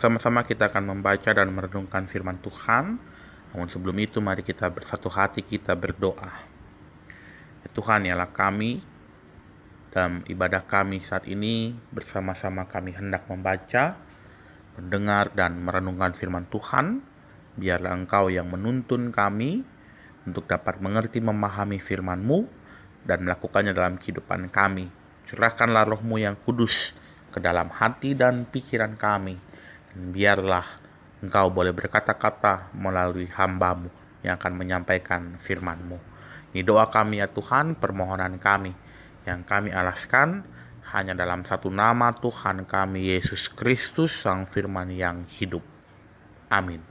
Bersama-sama kita akan membaca dan merenungkan firman Tuhan. Namun sebelum itu mari kita bersatu hati, kita berdoa. Ya Tuhan, ialah kami dalam ibadah kami saat ini, bersama-sama kami hendak membaca, mendengar dan merenungkan firman Tuhan. Biarlah Engkau yang menuntun kami untuk dapat mengerti, memahami firman-Mu dan melakukannya dalam kehidupan kami. Curahkanlah Roh-Mu yang kudus ke dalam hati dan pikiran kami. Dan biarlah Engkau boleh berkata-kata melalui hamba-Mu yang akan menyampaikan firman-Mu. Ini doa kami ya Tuhan, permohonan kami yang kami alaskan hanya dalam satu nama Tuhan kami, Yesus Kristus, Sang Firman yang hidup. Amin.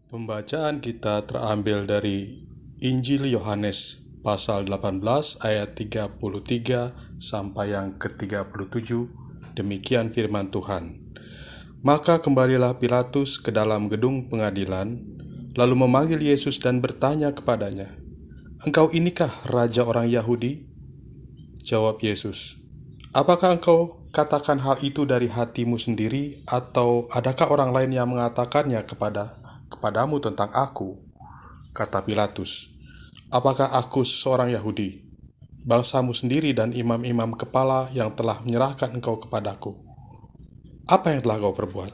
Pembacaan kita terambil dari Injil Yohanes pasal 18 ayat 33 sampai yang ke-37. Demikian firman Tuhan. Maka kembalilah Pilatus ke dalam gedung pengadilan, lalu memanggil Yesus dan bertanya kepadanya, "Engkau inikah raja orang Yahudi?" Jawab Yesus, "Apakah engkau katakan hal itu dari hatimu sendiri, atau adakah orang lain yang mengatakannya kepadamu tentang aku?" Kata Pilatus, "Apakah aku seorang Yahudi? Bangsamu sendiri dan imam-imam kepala yang telah menyerahkan engkau kepadaku. Apa yang telah kau perbuat?"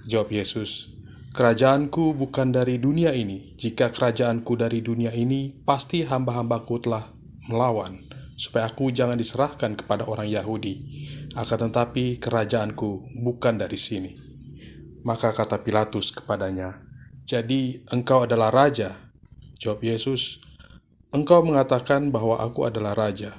Jawab Yesus, "Kerajaanku bukan dari dunia ini. Jika kerajaanku dari dunia ini, pasti hamba-hambaku telah melawan, supaya aku jangan diserahkan kepada orang Yahudi. Akan tetapi kerajaanku bukan dari sini." Maka kata Pilatus kepadanya, "Jadi engkau adalah raja?" Jawab Yesus, "Engkau mengatakan bahwa aku adalah raja.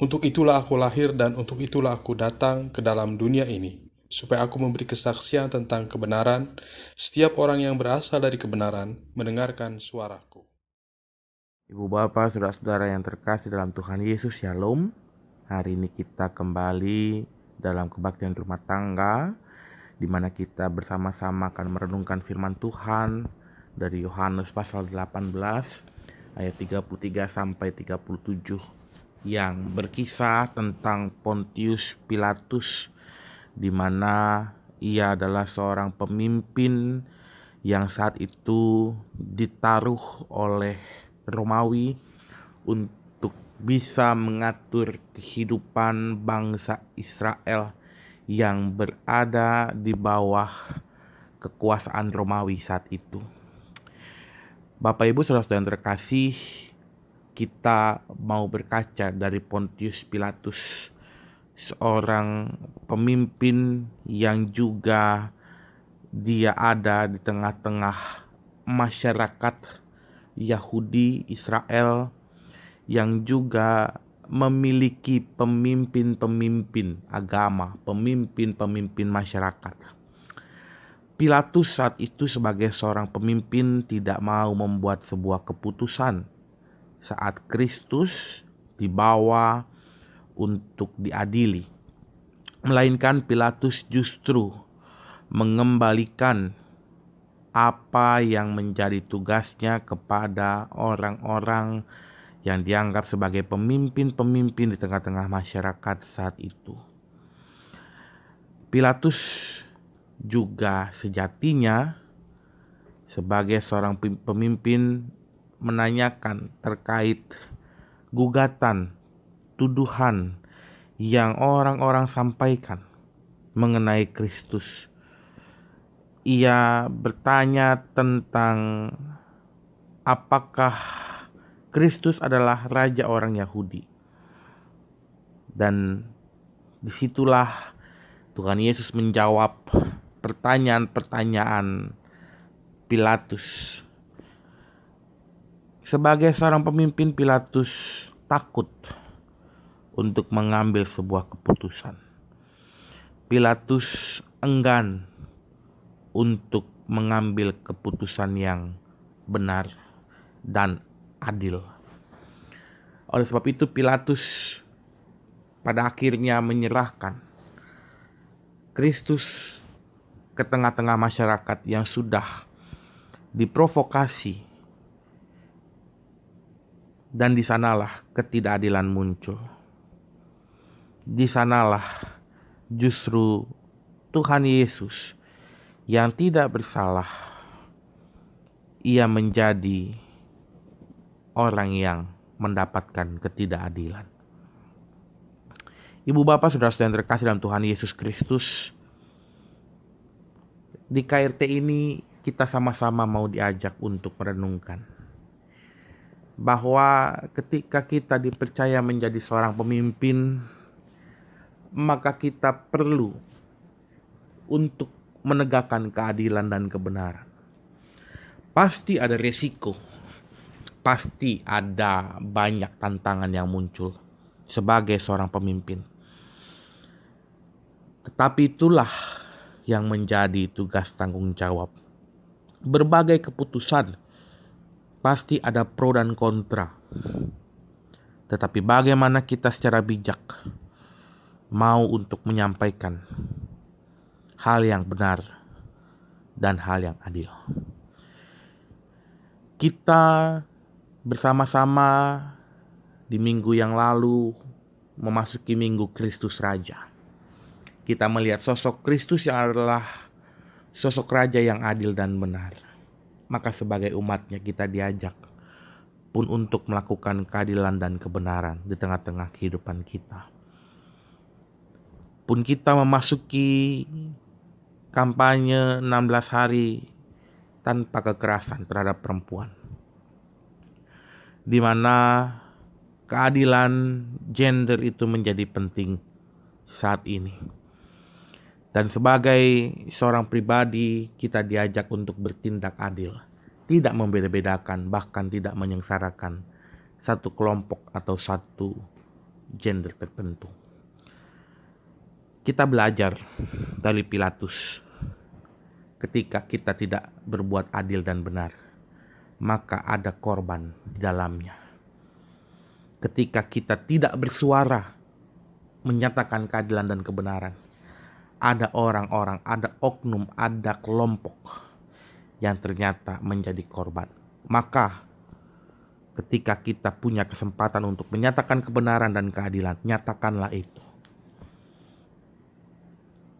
Untuk itulah aku lahir dan untuk itulah aku datang ke dalam dunia ini, supaya aku memberi kesaksian tentang kebenaran. Setiap orang yang berasal dari kebenaran mendengarkan suaraku." Ibu bapak, saudara-saudara yang terkasih dalam Tuhan Yesus, Shalom. Hari ini kita kembali dalam kebaktian rumah tangga, di mana kita bersama-sama akan merenungkan firman Tuhan dari Yohanes pasal 18 ayat 33 sampai 37 yang berkisah tentang Pontius Pilatus, di mana ia adalah seorang pemimpin yang saat itu ditaruh oleh Romawi untuk bisa mengatur kehidupan bangsa Israel yang berada di bawah kekuasaan Romawi saat itu. Bapak Ibu saudara-saudara yang terkasih, kita mau berkaca dari Pontius Pilatus, seorang pemimpin yang juga dia ada di tengah-tengah masyarakat Yahudi Israel yang juga memiliki pemimpin-pemimpin agama, pemimpin-pemimpin masyarakat. Pilatus saat itu sebagai seorang pemimpin tidak mau membuat sebuah keputusan saat Kristus dibawa untuk diadili, melainkan Pilatus justru mengembalikan apa yang menjadi tugasnya kepada orang-orang yang dianggap sebagai pemimpin-pemimpin di tengah-tengah masyarakat saat itu. Pilatus juga sejatinya sebagai seorang pemimpin menanyakan terkait gugatan, tuduhan yang orang-orang sampaikan mengenai Kristus. Ia bertanya tentang apakah Kristus adalah raja orang Yahudi. Dan disitulah Tuhan Yesus menjawab pertanyaan-pertanyaan Pilatus. Sebagai seorang pemimpin, Pilatus takut untuk mengambil sebuah keputusan. Pilatus enggan untuk mengambil keputusan yang benar dan adil. Oleh sebab itu Pilatus pada akhirnya menyerahkan Kristus ke tengah-tengah masyarakat yang sudah diprovokasi, dan di sanalah ketidakadilan muncul. Di sanalah justru Tuhan Yesus yang tidak bersalah, ia menjadi orang yang mendapatkan ketidakadilan. Ibu bapak saudara-saudara yang terkasih dalam Tuhan Yesus Kristus, di KRT ini kita sama-sama mau diajak untuk merenungkan bahwa ketika kita dipercaya menjadi seorang pemimpin, maka kita perlu untuk menegakkan keadilan dan kebenaran. Pasti ada resiko, pasti ada banyak tantangan yang muncul sebagai seorang pemimpin. Tetapi itulah yang menjadi tugas tanggung jawab. Berbagai keputusan pasti ada pro dan kontra. Tetapi bagaimana kita secara bijak mau untuk menyampaikan hal yang benar dan hal yang adil. Kita bersama-sama di minggu yang lalu memasuki Minggu Kristus Raja. Kita melihat sosok Kristus yang adalah sosok Raja yang adil dan benar. Maka sebagai umatnya kita diajak pun untuk melakukan keadilan dan kebenaran di tengah-tengah kehidupan kita. Pun kita memasuki kampanye 16 hari tanpa kekerasan terhadap perempuan, di mana keadilan gender itu menjadi penting saat ini. Dan sebagai seorang pribadi kita diajak untuk bertindak adil, tidak membeda-bedakan, bahkan tidak menyengsarakan satu kelompok atau satu gender tertentu. Kita belajar dari Pilatus. Ketika kita tidak berbuat adil dan benar, maka ada korban di dalamnya. Ketika kita tidak bersuara menyatakan keadilan dan kebenaran, ada orang-orang, ada oknum, ada kelompok yang ternyata menjadi korban. Maka ketika kita punya kesempatan untuk menyatakan kebenaran dan keadilan, nyatakanlah itu.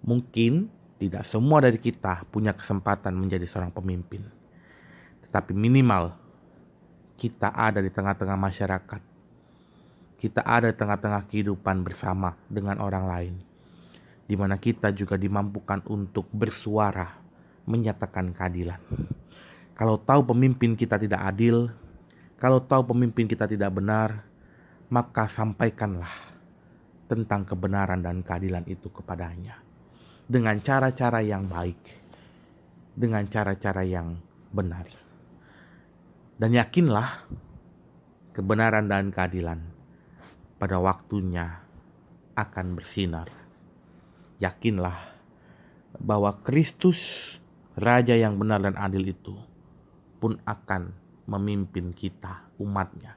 Mungkin tidak semua dari kita punya kesempatan menjadi seorang pemimpin, tetapi minimal kita ada di tengah-tengah masyarakat. Kita ada di tengah-tengah kehidupan bersama dengan orang lain, di mana kita juga dimampukan untuk bersuara, menyatakan keadilan. Kalau tahu pemimpin kita tidak adil, kalau tahu pemimpin kita tidak benar, maka sampaikanlah tentang kebenaran dan keadilan itu kepadanya. Dengan cara-cara yang baik, dengan cara-cara yang benar. Dan yakinlah kebenaran dan keadilan pada waktunya akan bersinar. Yakinlah bahwa Kristus, Raja yang benar dan adil itu pun akan memimpin kita, umatnya,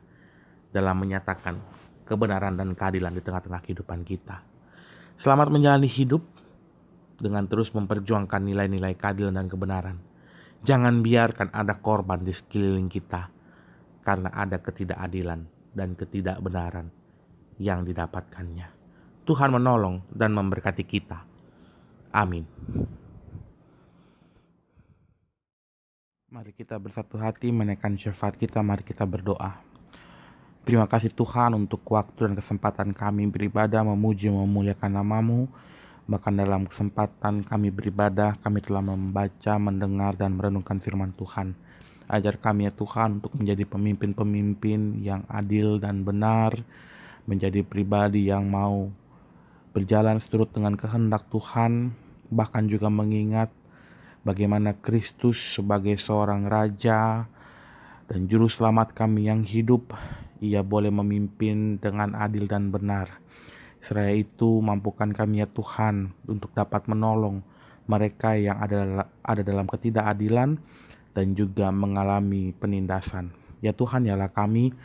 dalam menyatakan kebenaran dan keadilan di tengah-tengah kehidupan kita. Selamat menjalani hidup dengan terus memperjuangkan nilai-nilai keadilan dan kebenaran. Jangan biarkan ada korban di sekeliling kita karena ada ketidakadilan dan ketidakbenaran yang didapatkannya. Tuhan menolong dan memberkati kita. Amin. Mari kita bersatu hati menaikkan syafaat kita, mari kita berdoa. Terima kasih Tuhan untuk waktu dan kesempatan kami beribadah, memuji, memuliakan nama-Mu. Bahkan dalam kesempatan kami beribadah, kami telah membaca, mendengar, dan merenungkan firman Tuhan. Ajar kami ya Tuhan untuk menjadi pemimpin-pemimpin yang adil dan benar, menjadi pribadi yang mau berjalan seturut dengan kehendak Tuhan, bahkan juga mengingat bagaimana Kristus sebagai seorang Raja dan Juru Selamat kami yang hidup, Ia boleh memimpin dengan adil dan benar. Seraya itu mampukan kami ya Tuhan untuk dapat menolong mereka yang ada dalam ketidakadilan dan juga mengalami penindasan. Ya Tuhan, yalah kami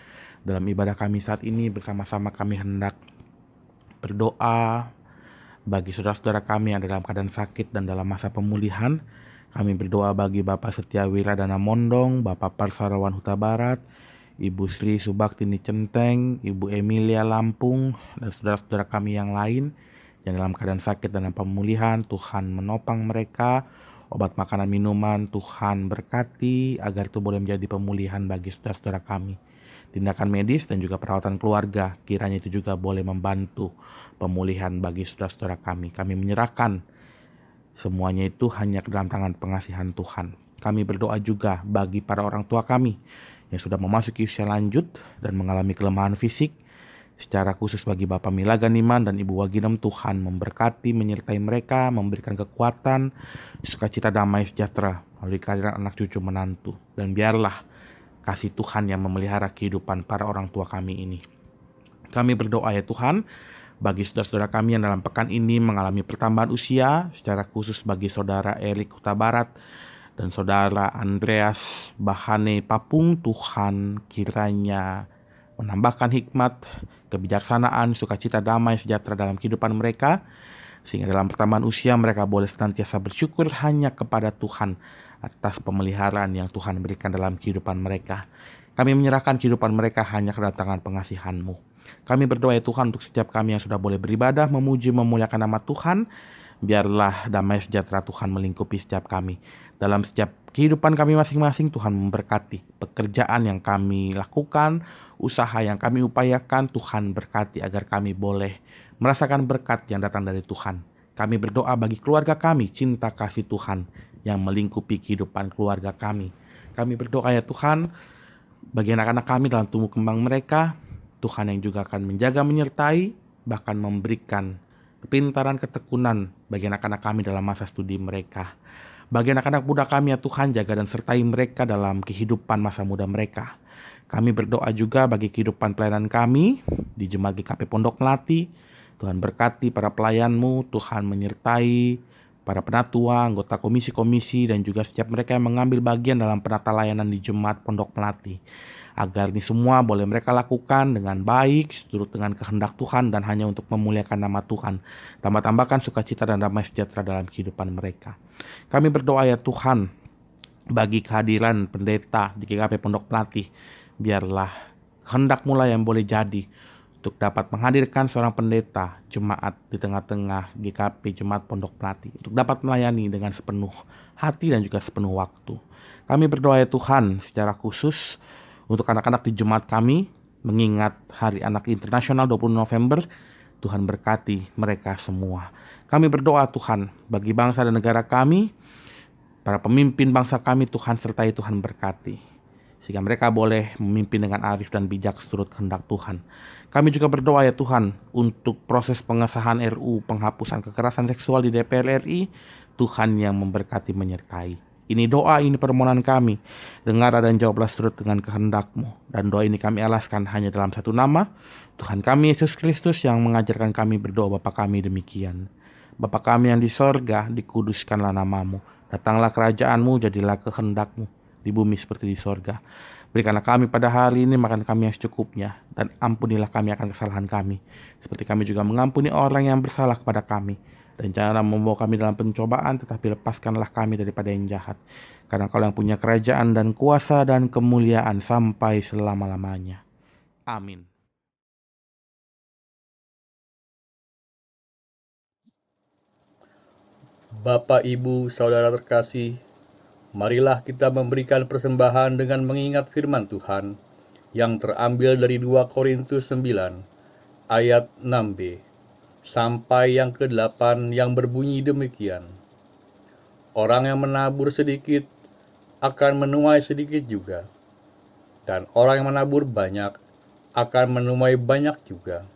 dalam ibadah kami saat ini bersama-sama kami hendak berdoa bagi saudara-saudara kami yang dalam keadaan sakit dan dalam masa pemulihan. Kami berdoa bagi Bapak Setiawira Dana Mondong, Bapak Parsarawan Huta Barat, Ibu Sri Subaktini Centeng, Ibu Emilia Lampung, dan saudara-saudara kami yang lain yang dalam keadaan sakit dan pemulihan, Tuhan menopang mereka. Obat makanan minuman, Tuhan berkati agar itu boleh menjadi pemulihan bagi saudara-saudara kami. Tindakan medis dan juga perawatan keluarga, kiranya itu juga boleh membantu pemulihan bagi saudara-saudara kami. Kami menyerahkan semuanya itu hanya ke dalam tangan pengasihan Tuhan. Kami berdoa juga bagi para orang tua kami yang sudah memasuki usia lanjut dan mengalami kelemahan fisik. Secara khusus bagi Bapak Milaganiman dan Ibu Waginem, Tuhan memberkati, menyertai mereka, memberikan kekuatan, sukacita, damai, sejahtera melalui kehadiran anak cucu menantu. Dan biarlah kasih Tuhan yang memelihara kehidupan para orang tua kami ini. Kami berdoa ya Tuhan, bagi saudara-saudara kami yang dalam pekan ini mengalami pertambahan usia, secara khusus bagi saudara Erik Huta Barat dan saudara Andreas Bahane Papung, Tuhan kiranya menambahkan hikmat, kebijaksanaan, sukacita, damai, sejahtera dalam kehidupan mereka, sehingga dalam pertambahan usia mereka boleh senantiasa bersyukur hanya kepada Tuhan atas pemeliharaan yang Tuhan berikan dalam kehidupan mereka. Kami menyerahkan kehidupan mereka hanya ke dalam tangan pengasihan-Mu. Kami berdoa ya Tuhan untuk setiap kami yang sudah boleh beribadah, memuji, memuliakan nama Tuhan. Biarlah damai sejahtera Tuhan melingkupi setiap kami. Dalam setiap kehidupan kami masing-masing, Tuhan memberkati pekerjaan yang kami lakukan, usaha yang kami upayakan. Tuhan berkati agar kami boleh merasakan berkat yang datang dari Tuhan. Kami berdoa bagi keluarga kami, cinta kasih Tuhan yang melingkupi kehidupan keluarga kami. Kami berdoa ya Tuhan, bagi anak-anak kami dalam tumbuh kembang mereka, Tuhan yang juga akan menjaga, menyertai, bahkan memberikan kepintaran, ketekunan bagi anak-anak kami dalam masa studi mereka. Bagi anak-anak muda kami ya Tuhan, jaga dan sertai mereka dalam kehidupan masa muda mereka. Kami berdoa juga bagi kehidupan pelayanan kami di Jemaat GKP Pondok Melati. Tuhan berkati para pelayan-Mu, Tuhan menyertai para penatua, anggota komisi-komisi, dan juga setiap mereka yang mengambil bagian dalam penata layanan di Jemaat Pondok Melati. Agar ini semua boleh mereka lakukan dengan baik, seturut dengan kehendak Tuhan dan hanya untuk memuliakan nama Tuhan. Tambah-tambahkan sukacita dan damai sejahtera dalam kehidupan mereka. Kami berdoa ya Tuhan, bagi kehadiran pendeta di GKP Pondok Melati, biarlah kehendak-Mu lah yang boleh jadi untuk dapat menghadirkan seorang pendeta jemaat di tengah-tengah GKP Jemaat Pondok Melati, untuk dapat melayani dengan sepenuh hati dan juga sepenuh waktu. Kami berdoa ya Tuhan secara khusus untuk anak-anak di jemaat kami, mengingat Hari Anak Internasional 20 November, Tuhan berkati mereka semua. Kami berdoa Tuhan bagi bangsa dan negara kami, para pemimpin bangsa kami, Tuhan sertai, Tuhan berkati, sehingga mereka boleh memimpin dengan arif dan bijak seturut kehendak Tuhan. Kami juga berdoa ya Tuhan untuk proses pengesahan RUU penghapusan kekerasan seksual di DPR RI, Tuhan yang memberkati, menyertai. Ini doa, ini permohonan kami. Dengar dan jawablah seturut dengan kehendak-Mu. Dan doa ini kami alaskan hanya dalam satu nama, Tuhan kami Yesus Kristus yang mengajarkan kami berdoa Bapa kami demikian. Bapa kami yang di sorga, dikuduskanlah nama-Mu. Datanglah kerajaan-Mu, jadilah kehendak-Mu di bumi seperti di sorga. Berikanlah kami pada hari ini makan kami yang secukupnya, dan ampunilah kami akan kesalahan kami, seperti kami juga mengampuni orang yang bersalah kepada kami. Dan janganlah membawa kami dalam pencobaan, tetapi lepaskanlah kami daripada yang jahat. Karena Kau yang punya kerajaan dan kuasa dan kemuliaan sampai selama-lamanya. Amin. Bapak, Ibu, Saudara terkasih, marilah kita memberikan persembahan dengan mengingat firman Tuhan yang terambil dari 2 Korintus 9 ayat 6b sampai yang ke-8 yang berbunyi demikian. Orang yang menabur sedikit akan menuai sedikit juga, dan orang yang menabur banyak akan menuai banyak juga.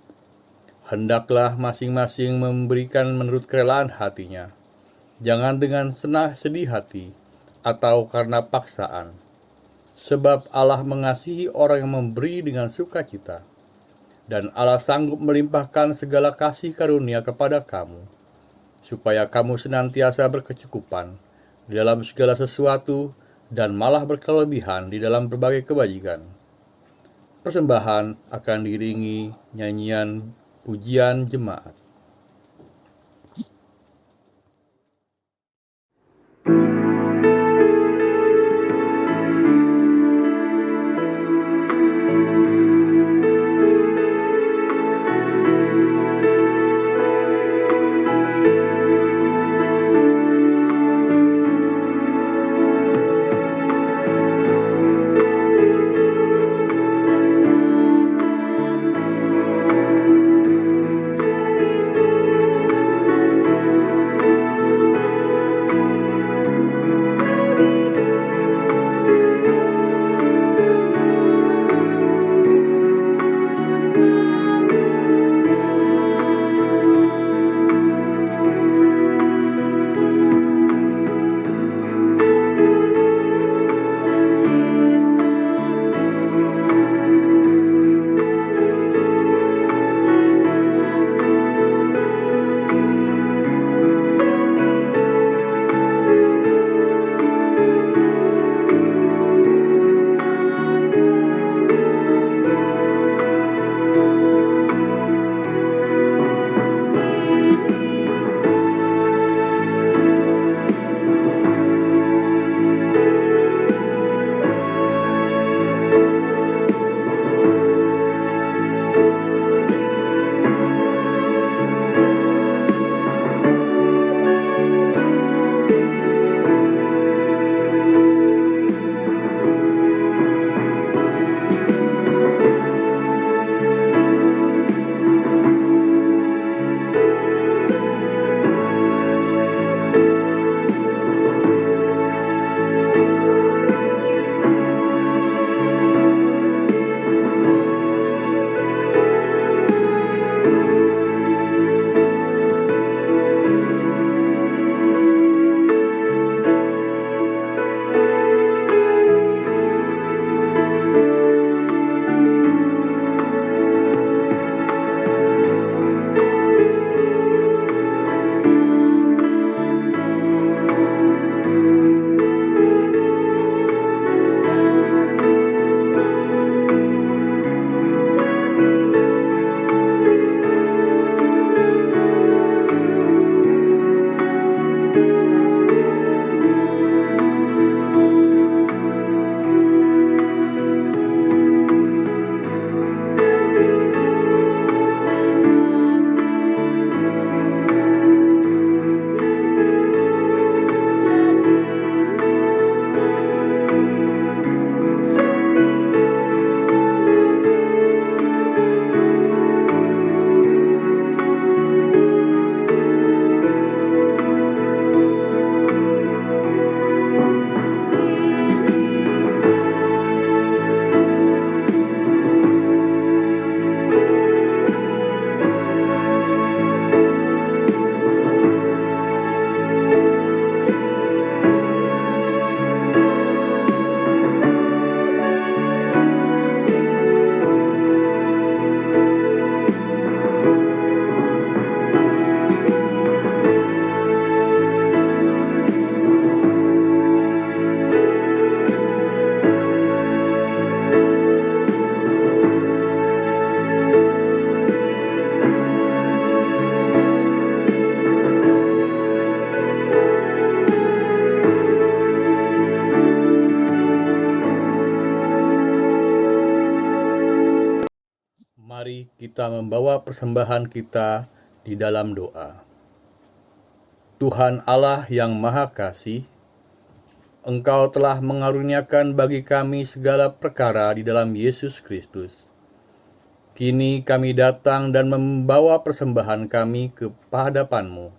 Hendaklah masing-masing memberikan menurut kerelaan hatinya, jangan dengan sedih hati atau karena paksaan, sebab Allah mengasihi orang yang memberi dengan sukacita. Dan Allah sanggup melimpahkan segala kasih karunia kepada kamu, supaya kamu senantiasa berkecukupan di dalam segala sesuatu dan malah berkelebihan di dalam berbagai kebajikan. Persembahan akan diiringi nyanyian pujian jemaat. kita membawa persembahan kita di dalam doa. Tuhan Allah yang Maha Kasih, Engkau telah mengaruniakan bagi kami segala perkara di dalam Yesus Kristus. Kini kami datang dan membawa persembahan kami ke hadapan-Mu.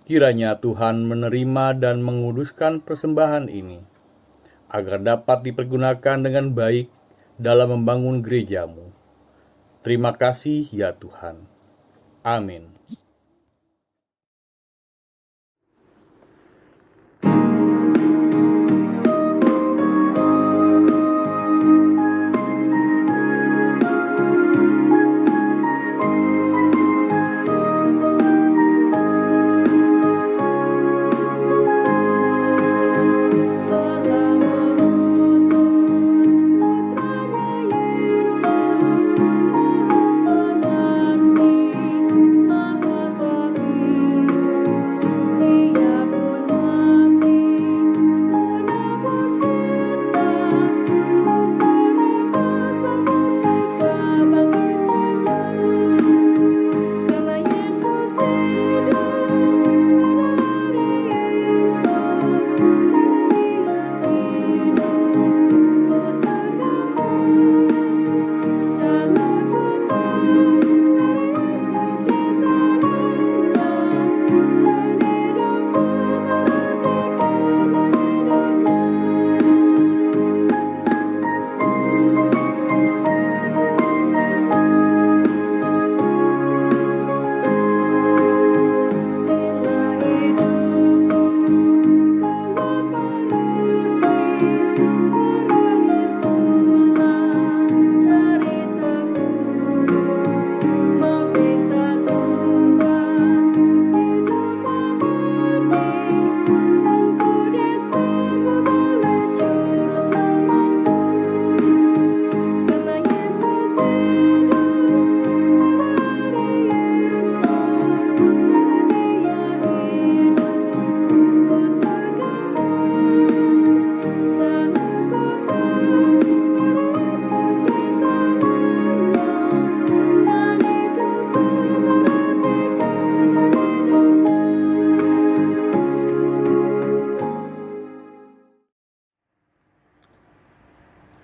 Kiranya Tuhan menerima dan menguduskan persembahan ini, agar dapat dipergunakan dengan baik dalam membangun gereja-Mu. Terima kasih ya Tuhan. Amin.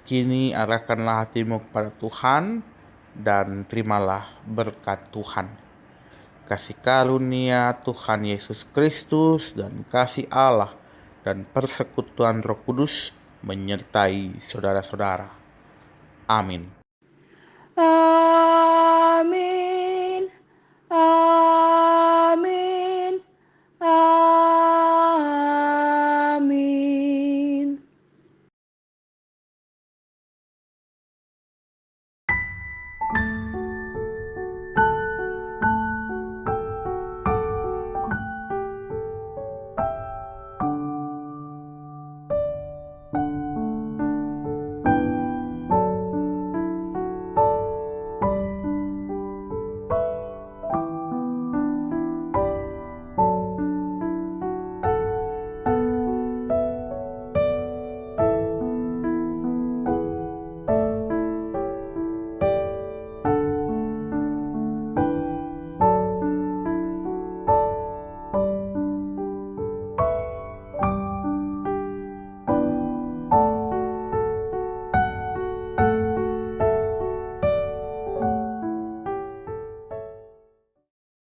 Kini arahkanlah hatimu kepada Tuhan dan terimalah berkat Tuhan. Kasih karunia Tuhan Yesus Kristus dan kasih Allah dan persekutuan Roh Kudus menyertai saudara-saudara. Amin. Amin.